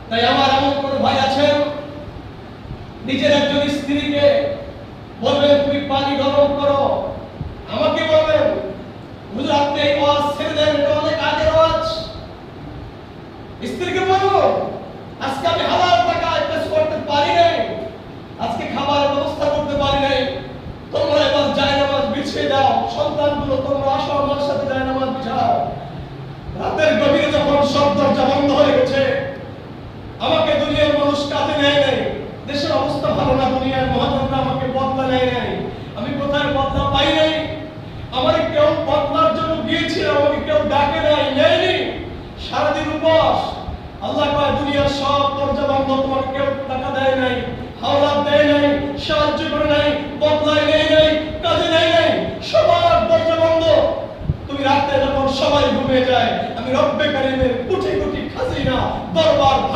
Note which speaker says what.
Speaker 1: তাই আমার এমন কোন ভাই আছেন নিজের একজন স্ত্রীকে বলবেন তুমি পানি গরম করো, আমাকে বলবেন হুজুর আপনি এই ওয়াজ ছেড়ে দেন, এটা অনেক আগের ওয়াজ। স্ত্রীকে বলো আজকে আমি হালাল টাকা ইনভেস্ট করতে পারি নাই, আজকে খাবারের ব্যবস্থা করতে পারি নাই, তোমরা এবার জায়নামাজ বিছিয়ে দাও, সন্তানগুলো তোমরা আসো আমার সাথে জায়নামাজ বিছাও। রাতের গভীরে যখন সব দরজা বন্ধ হয়ে গেছে, আমাকে দুনিয়ার মানুষ কাজে নেয় নাই, দেশের অবস্থা ভালো না, দুনিয়ার মহাজনরা আমাকে বদলা নেয় নাই, আমি কোথায় বদলা পাই নাই, আমার কেউ বদলার জন্য গিয়েছিল, আমাকে কেউ ডাকে নাই, নেয়নি, সারাদিন উপবাস। আল্লাহ কয় দুনিয়ার সব দরজা বন্ধ, তোমাকে কেউ